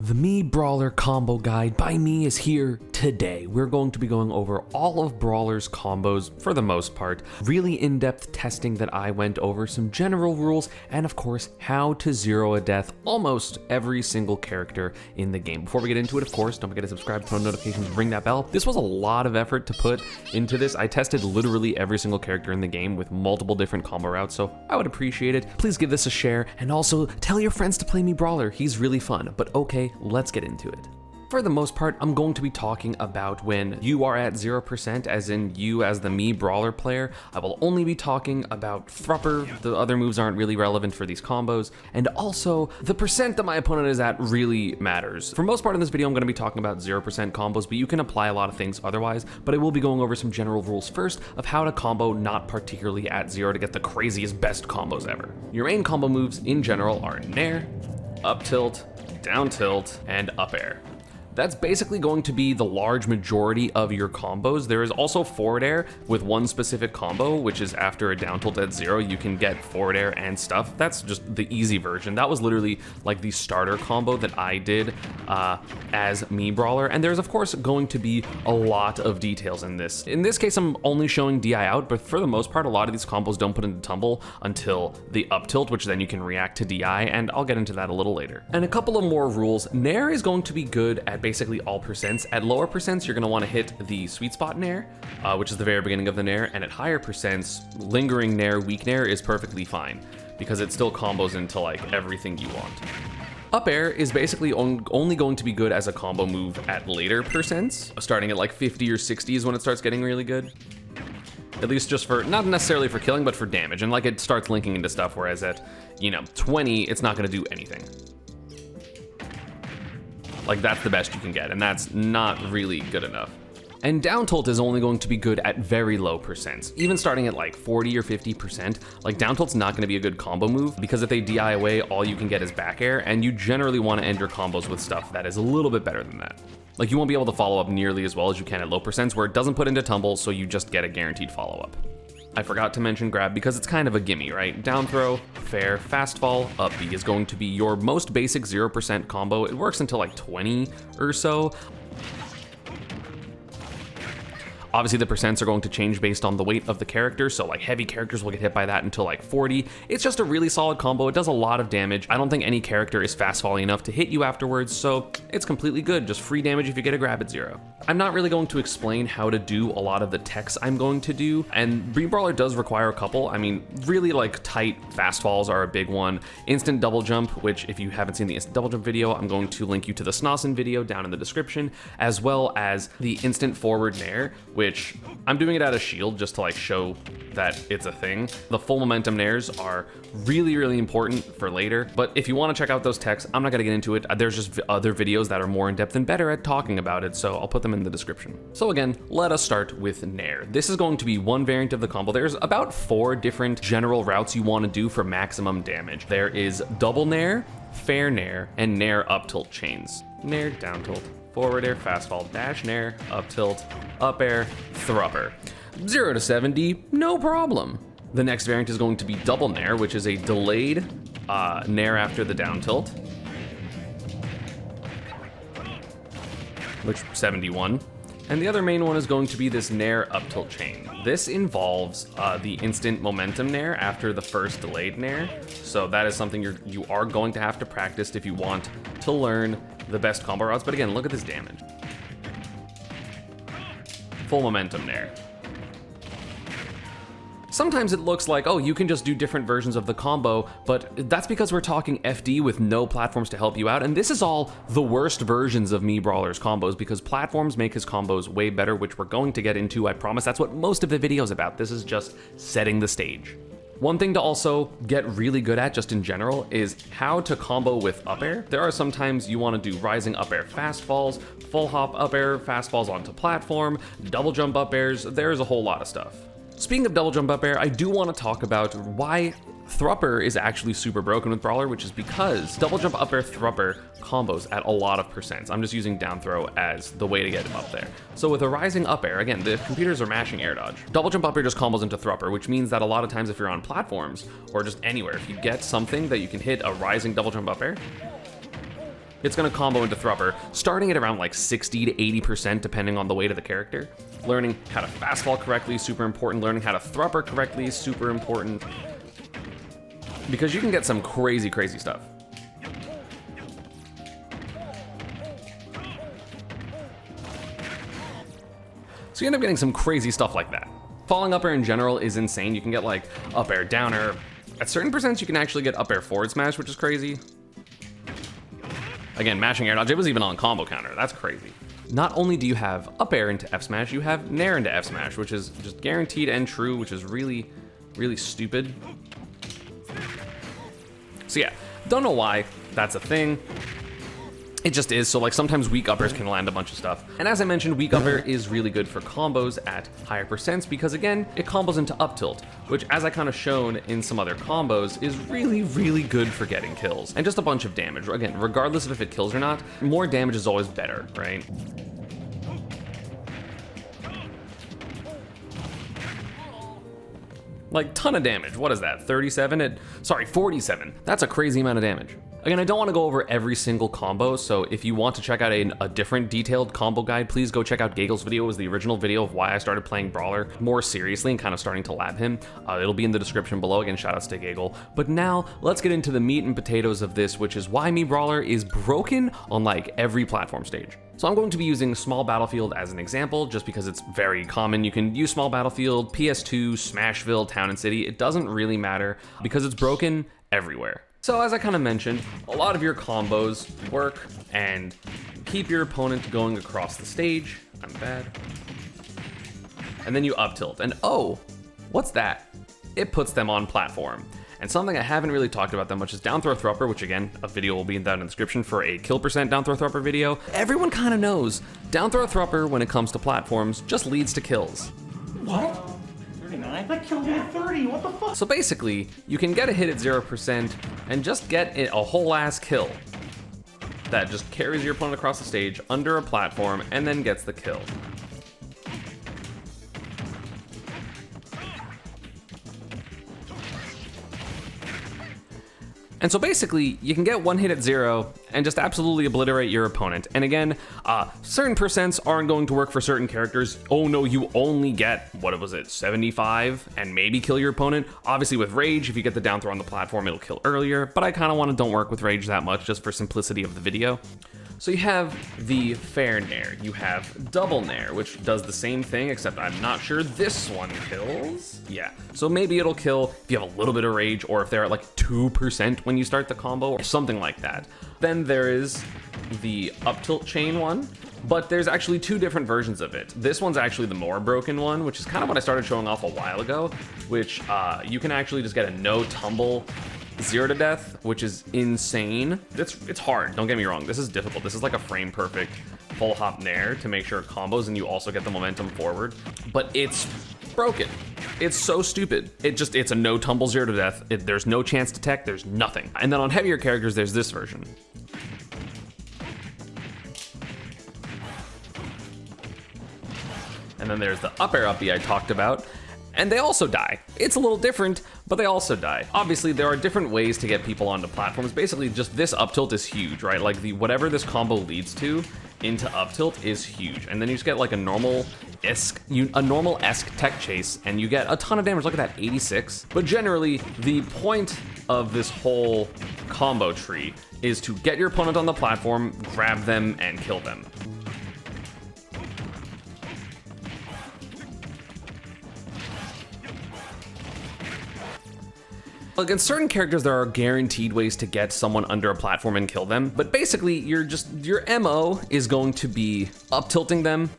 The Mii Brawler combo guide by Mii is here today. We're going to be going over all of Brawler's combos for the most part, really in-depth testing that I went over, some general rules, and of course, how to zero a death almost every single character in the game. Before we get into it, of course, don't forget to subscribe, turn on notifications, ring that bell. This was a lot of effort to put into this. I tested literally every single character in the game with multiple different combo routes, so I would appreciate it. Please give this a share, and also tell your friends to play Mii Brawler. He's really fun, but okay, let's get into it. For the most part, I'm going to be talking about when you are at 0%, as in you as the Mii Brawler player. I will only be talking about Thrupper. The other moves aren't really relevant for these combos. And also, the percent that my opponent is at really matters. For most part in this video, I'm going to be talking about 0% combos, but you can apply a lot of things otherwise. But I will be going over some general rules first of how to combo not particularly at 0 to get the craziest, best combos ever. Your main combo moves in general are Nair, up tilt, down tilt, and up air. That's basically going to be the large majority of your combos. There is also forward air with one specific combo, which is after a down tilt at 0, you can get forward air and stuff. That's just the easy version. That was literally like the starter combo that I did as Mii Brawler. And there's of course going to be a lot of details in this. In this case, I'm only showing DI out, but for the most part, a lot of these combos don't put into tumble until the up tilt, which then you can react to DI, and I'll get into that a little later. And a couple of more rules. Nair is going to be good at basically all percents. At lower percents, you're going to want to hit the sweet spot Nair, which is the very beginning of the Nair, and at higher percents, lingering Nair, weak Nair is perfectly fine because it still combos into like everything you want. Up air is basically only going to be good as a combo move at later percents, starting at like 50 or 60 is when it starts getting really good. At least just for, not necessarily for killing, but for damage, and like it starts linking into stuff, whereas at, 20, it's not going to do anything. Like that's the best you can get, and that's not really good enough. And down tilt is only going to be good at very low percents. Even starting at like 40 or 50%, like down tilt's not gonna be a good combo move because if they DI away, all you can get is back air, and you generally wanna end your combos with stuff that is a little bit better than that. Like you won't be able to follow up nearly as well as you can at low percents where it doesn't put into tumble, so you just get a guaranteed follow up. I forgot to mention grab because it's kind of a gimme, right? Down throw, fair, fast fall, up B is going to be your most basic 0% combo. It works until like 20 or so. Obviously the percents are going to change based on the weight of the character, so like heavy characters will get hit by that until like 40. It's just a really solid combo. It does a lot of damage. I don't think any character is fast falling enough to hit you afterwards, so it's completely good. Just free damage if you get a grab at 0. I'm not really going to explain how to do a lot of the techs I'm going to do, and Mii Brawler does require a couple. I mean, really like tight fast falls are a big one. Instant double jump, which if you haven't seen the instant double jump video, I'm going to link you to the Snossen video down in the description, as well as the instant forward Nair, which I'm doing it out of shield just to like show that it's a thing. The full momentum Nairs are really, really important for later, but if you want to check out those techs, I'm not gonna get into it. There's just other videos that are more in depth and better at talking about it, so I'll put them in the description. So again, let us start with Nair. This is going to be one variant of the combo. There's about 4 different general routes you want to do for maximum damage. There is double Nair, fair Nair, and Nair up tilt chains. Nair, down tilt, forward air, fast fall, dash Nair, up tilt, up air, Thrupper. 0 to 70, no problem. The next variant is going to be double Nair, which is a delayed Nair after the down tilt, which 71. And the other main one is going to be this Nair up tilt chain. This involves the instant momentum Nair after the first delayed Nair. So that is something you are going to have to practice if you want to learn the best combo routes. But again, look at this damage. Full momentum Nair. Sometimes it looks like, oh, you can just do different versions of the combo, but that's because we're talking FD with no platforms to help you out, and this is all the worst versions of Mii Brawler's combos because platforms make his combos way better, which we're going to get into, I promise. That's what most of the video is about. This is just setting the stage. One thing to also get really good at just in general is how to combo with up air. There are some times you want to do rising up air fast falls, full hop up air fast falls onto platform, double jump up airs. There's a whole lot of stuff. Speaking of double jump up air, I do want to talk about why Thrupper is actually super broken with Brawler, which is because double jump up air Thrupper combos at a lot of percents. I'm just using down throw as the way to get him up there. So with a rising up air, again, the computers are mashing air dodge. Double jump up air just combos into Thrupper, which means that a lot of times if you're on platforms or just anywhere, if you get something that you can hit a rising double jump up air, it's gonna combo into Thrupper, starting at around like 60 to 80% depending on the weight of the character. Learning how to fast fall correctly is super important. Learning how to Thrupper correctly is super important. Because you can get some crazy, crazy stuff. So you end up getting some crazy stuff like that. Falling up air in general is insane. You can get like up air, down air. At certain percents, you can actually get up air forward smash, which is crazy. Again, mashing air dodge, it was even on combo counter. That's crazy. Not only do you have up air into F smash, you have nair into F smash, which is just guaranteed and true, which is really, really stupid. So yeah, don't know why that's a thing. It just is. So like sometimes weak uppers can land a bunch of stuff. And as I mentioned, weak up air is really good for combos at higher percents because again, it combos into up tilt, which as I kind of shown in some other combos is really, really good for getting kills and just a bunch of damage. Again, regardless of if it kills or not, more damage is always better, right? Like ton of damage. What is that? 37? 47. That's a crazy amount of damage. Again, I don't want to go over every single combo, so if you want to check out a different detailed combo guide, please go check out Gagel's video. It was the original video of why I started playing Brawler more seriously and kind of starting to lab him. It'll be in the description below. Again, shoutouts to Gagel. But now, let's get into the meat and potatoes of this, which is why Mii Brawler is broken on like every platform stage. So I'm going to be using Small Battlefield as an example, just because it's very common. You can use Small Battlefield, PS2, Smashville, Town and City. It doesn't really matter because it's broken everywhere. So as I kind of mentioned, a lot of your combos work and keep your opponent going across the stage. I'm bad. And then you up tilt. And oh, what's that? It puts them on platform. And something I haven't really talked about that much is down throw Thrupper, which again, a video will be down in the description for a kill percent down throw Thrupper video. Everyone kind of knows down throw Thrupper when it comes to platforms just leads to kills. What? 39? That killed me at 30, what the fuck? So basically, you can get a hit at 0% and just get a whole ass kill that just carries your opponent across the stage under a platform and then gets the kill. And so basically, you can get one hit at 0 and just absolutely obliterate your opponent. And again, certain percents aren't going to work for certain characters. Oh no, you only get, what was it, 75 and maybe kill your opponent. Obviously with Rage, if you get the down throw on the platform, it'll kill earlier, but I kind of want to don't work with Rage that much just for simplicity of the video. So you have the fair nair, you have double nair, which does the same thing, except I'm not sure this one kills. Yeah, so maybe it'll kill if you have a little bit of rage, or if they're at like 2% when you start the combo, or something like that. Then there is the up tilt chain one, but there's actually two different versions of it. This one's actually the more broken one, which is kind of what I started showing off a while ago, which you can actually just get a no tumble 0 to death, which is insane. It's hard, don't get me wrong, this is difficult. This is like a frame perfect full hop nair to make sure it combos and you also get the momentum forward, but it's broken. It's so stupid. It's a no tumble 0 to death. There's no chance to tech, there's nothing. And then on heavier characters, there's this version. And then there's the up air up B I talked about. And they also die. It's a little different, but they also die. Obviously, there are different ways to get people onto platforms. Basically, just this up tilt is huge, right? Like whatever this combo leads to into up tilt is huge. And then you just get like a normal-esque tech chase, and you get a ton of damage. Look at that, 86. But generally, the point of this whole combo tree is to get your opponent on the platform, grab them, and kill them. Against certain characters, there are guaranteed ways to get someone under a platform and kill them, but basically, your MO is going to be up tilting them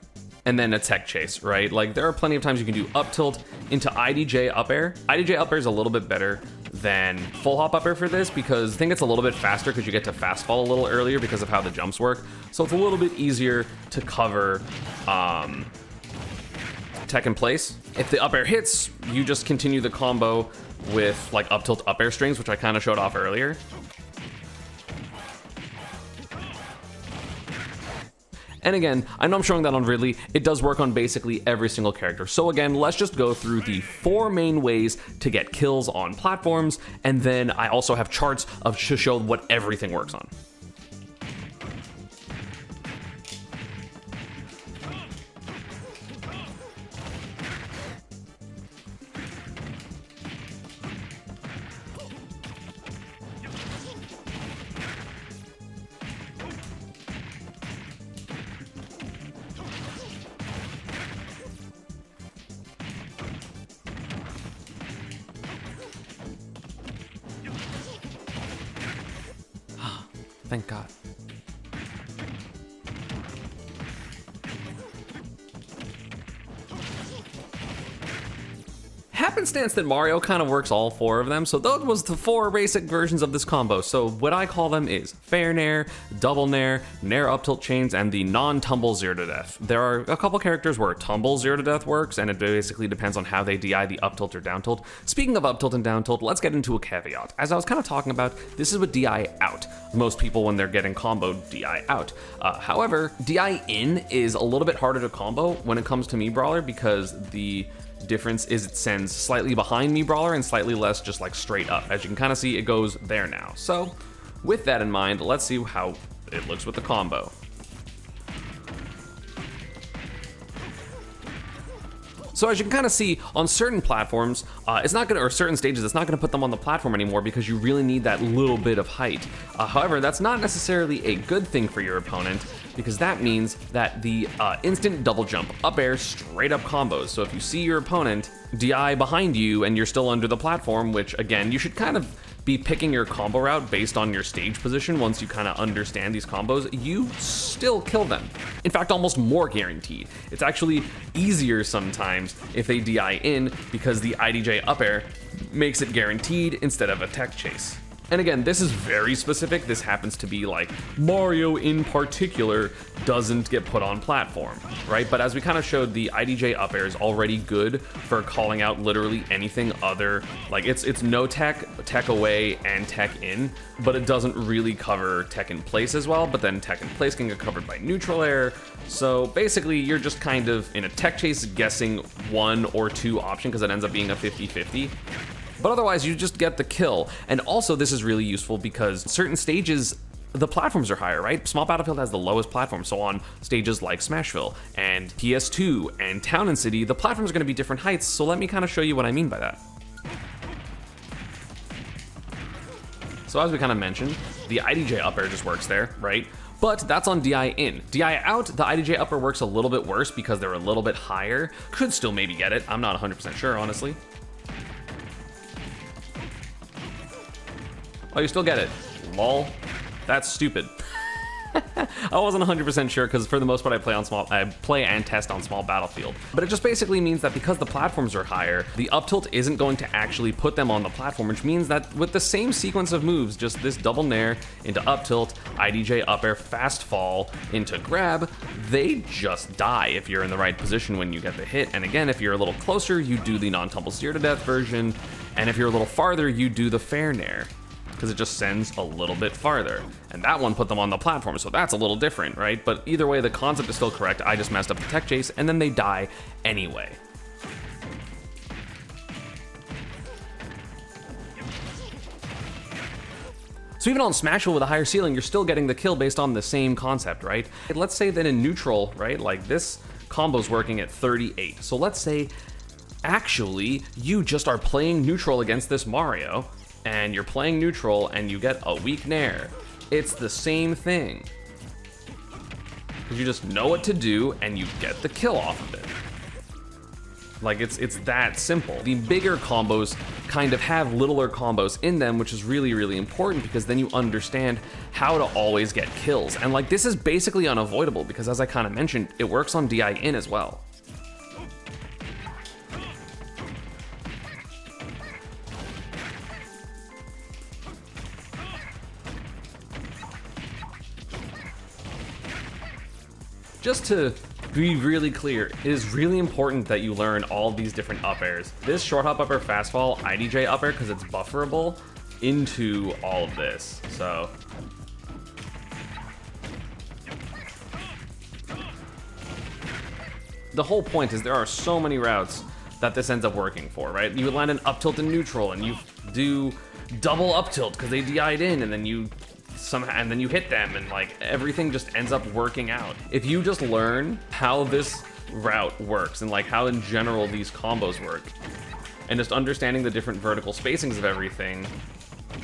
and then a tech chase, right? Like there are plenty of times you can do up tilt into IDJ up air. IDJ up air is a little bit better than full hop up air for this because I think it's a little bit faster because you get to fast fall a little earlier because of how the jumps work. So it's a little bit easier to cover tech in place. If the up air hits, you just continue the combo with like up tilt up air strings, which I kind of showed off earlier. And again, I know I'm showing that on Ridley, it does work on basically every single character. So again, let's just go through the 4 main ways to get kills on platforms, and then I also have charts to show what everything works on. Thank God. Happenstance that Mario kind of works all 4 of them, so those was the 4 basic versions of this combo. So what I call them is fair nair, double nair, nair up tilt chains, and the non-tumble 0 to death. There are a couple characters where tumble 0 to death works, and it basically depends on how they DI the up tilt or down tilt. Speaking of up tilt and down tilt, let's get into a caveat. As I was kind of talking about, this is with DI out. Most people, when they're getting comboed, DI out. However, DI in is a little bit harder to combo when it comes to Mii Brawler because the difference is it sends slightly behind Mii Brawler and slightly less just like straight up. As you can kind of see, it goes there now. So with that in mind, let's see how it looks with the combo. So as you can kind of see, on certain platforms, it's not gonna, or certain stages, it's not gonna put them on the platform anymore because you really need that little bit of height. However, that's not necessarily a good thing for your opponent because that means that the instant double jump, up air, straight up combos. So if you see your opponent DI behind you and you're still under the platform, which again, you should kind of be picking your combo route based on your stage position. Once you kind of understand these combos, you still kill them. In fact, almost more guaranteed. It's actually easier sometimes if they DI in because the IDJ up air makes it guaranteed instead of a tech chase. And again, this is very specific. This happens to be like Mario in particular doesn't get put on platform, right? But as we kind of showed, the IDJ up air is already good for calling out literally anything other, like it's no tech, tech away, and tech in, but it doesn't really cover tech in place as well, but then tech in place can get covered by neutral air. So basically you're just kind of in a tech chase guessing 1 or 2 option because it ends up being a 50-50. But otherwise, you just get the kill. And also, this is really useful because certain stages, the platforms are higher, right? Small Battlefield has the lowest platform, so on stages like Smashville and PS2 and Town and City, the platforms are gonna be different heights, so let me kind of show you what I mean by that. So as we kind of mentioned, the IDJ up air just works there, right? But that's on DI in. DI out, the IDJ upper works a little bit worse because they're a little bit higher. Could still maybe get it, I'm not 100% sure, honestly. Oh, you still get it. Lol. That's stupid. I wasn't 100% sure because for the most part I play and test on Small Battlefield. But it just basically means that because the platforms are higher, the up tilt isn't going to actually put them on the platform, which means that with the same sequence of moves, just this double nair into up tilt, IDJ up air, fast fall into grab, they just die if you're in the right position when you get the hit. And again, if you're a little closer, you do the non-tumble 0 to death version. And if you're a little farther, you do the fair nair, because it just sends a little bit farther. And that one put them on the platform, so that's a little different, right? But either way, the concept is still correct. I just messed up the tech chase, and then they die anyway. So even on Smashville with a higher ceiling, you're still getting the kill based on the same concept, right? Let's say that in neutral, right, like this combo's working at 38. So let's say, actually, you just are playing neutral against this Mario, and you're playing neutral and you get a weak nair. It's the same thing. Because you just know what to do and you get the kill off of it. Like it's that simple. The bigger combos kind of have littler combos in them, which is really, really important because then you understand how to always get kills. And like this is basically unavoidable because as I kind of mentioned, it works on DI in as well. Just to be really clear, it is really important that you learn all these different up airs. This short hop up air, fast fall, IDJ up air, because it's bufferable into all of this. So the whole point is there are so many routes that this ends up working for, right? You would land an up tilt in neutral and you do double up tilt because they DI'd in, and then you hit them, and like everything just ends up working out. If you just learn how this route works and like how in general these combos work, and just understanding the different vertical spacings of everything,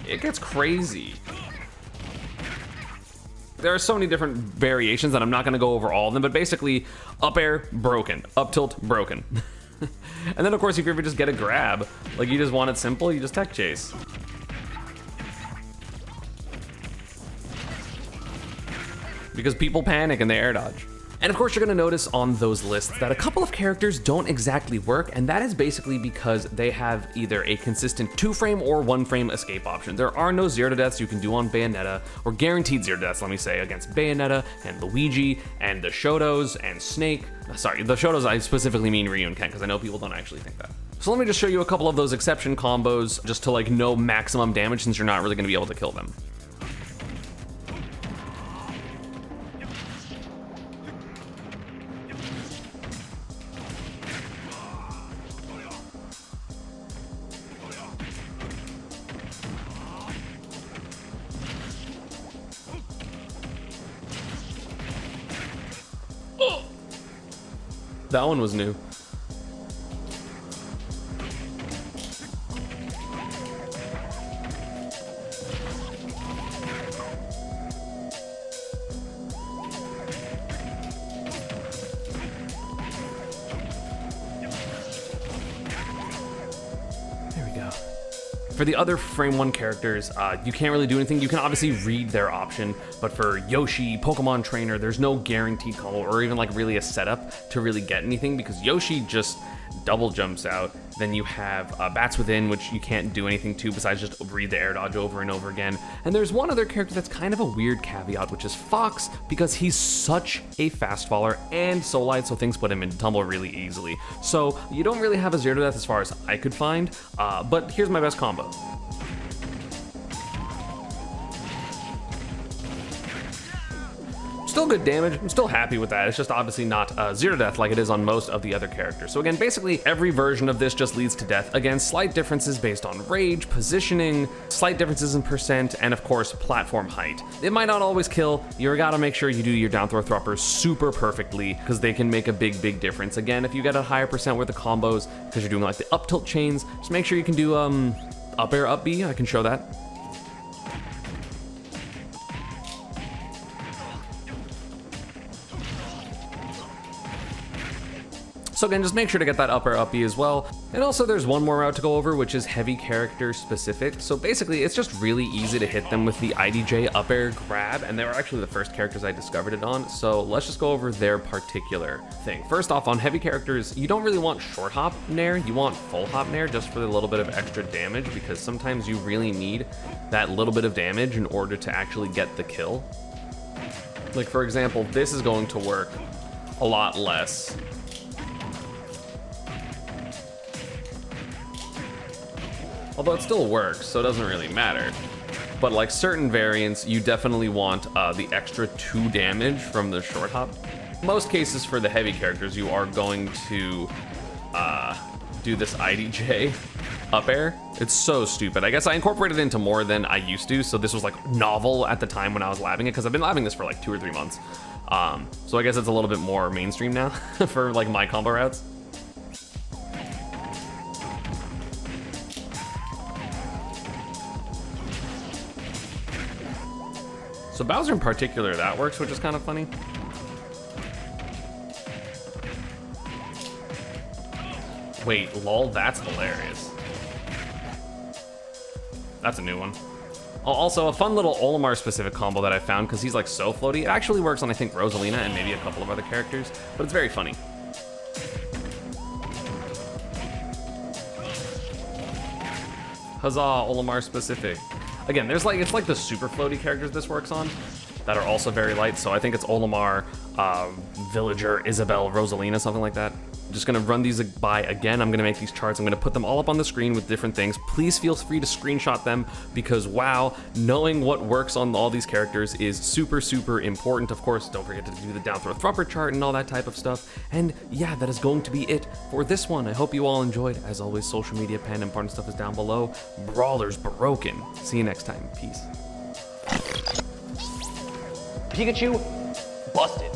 it gets crazy. There are so many different variations that I'm not gonna go over all of them, but basically up air, broken, up tilt, broken. And then of course if you ever just get a grab, like you just want it simple, you just tech chase. because people panic and they air dodge. And of course, you're gonna notice on those lists that a couple of characters don't exactly work, and that is basically because they have either a consistent 2-frame or 1-frame escape option. There are no 0 to deaths you can do on Bayonetta, or guaranteed 0 to deaths, let me say, against Bayonetta and Luigi and the Shotos and Snake. Sorry, the Shotos I specifically mean Ryu and Ken, because I know people don't actually think that. So let me just show you a couple of those exception combos just to like know maximum damage, since you're not really gonna be able to kill them. That one was new. There we go. For the other frame 1 characters, you can't really do anything. You can obviously read their option, but for Yoshi, Pokemon Trainer, there's no guaranteed combo or even like really a setup to really get anything, because Yoshi just double jumps out. Then you have Bats Within, which you can't do anything to besides just read the air dodge over and over again. And there's one other character that's kind of a weird caveat, which is Fox, because he's such a fast faller and so light, so things put him into tumble really easily. So you don't really have a 0 to death as far as I could find, but here's my best combo. Still good damage, I'm still happy with that. It's just obviously not 0 to death like it is on most of the other characters. So again, basically every version of this just leads to death. Again, slight differences based on rage, positioning, slight differences in percent, and of course, platform height. It might not always kill. You gotta make sure you do your down throw thruppers super perfectly, because they can make a big difference. Again, if you get a higher percent with the combos, because you're doing like the up tilt chains, just make sure you can do up air, up B, I can show that. So again, just make sure to get that up air, up B as well. And also there's one more route to go over, which is heavy character specific. So basically it's just really easy to hit them with the IDJ up air grab, and they were actually the first characters I discovered it on. So let's just go over their particular thing. First off, on heavy characters, you don't really want short hop nair, you want full hop nair just for a little bit of extra damage, because sometimes you really need that little bit of damage in order to actually get the kill. Like for example, this is going to work a lot less. Although it still works, so it doesn't really matter. But like certain variants, you definitely want the extra 2 damage from the short hop. Most cases for the heavy characters, you are going to do this IDJ up air. It's so stupid. I guess I incorporated it into more than I used to, so this was like novel at the time when I was labbing it, because I've been labbing this for like 2 or 3 months. So I guess it's a little bit more mainstream now for like my combo routes. So Bowser in particular, that works, which is kind of funny. Wait, lol, that's hilarious. That's a new one. Also, a fun little Olimar specific combo that I found, because he's like so floaty. It actually works on, I think, Rosalina and maybe a couple of other characters, but it's very funny. Huzzah, Olimar specific. Again, there's like, it's like the super floaty characters this works on that are also very light. So I think it's Olimar, Villager, Isabelle, Rosalina, something like that. I'm just gonna run these by again. I'm gonna make these charts. I'm gonna put them all up on the screen with different things. Please feel free to screenshot them, because wow, knowing what works on all these characters is super important. Of course, don't forget to do the down throw thrupper chart and all that type of stuff. And yeah, that is going to be it for this one. I hope you all enjoyed. As always, social media, pen, and important stuff is down below. Brawler's broken. See you next time. Peace. Pikachu, busted.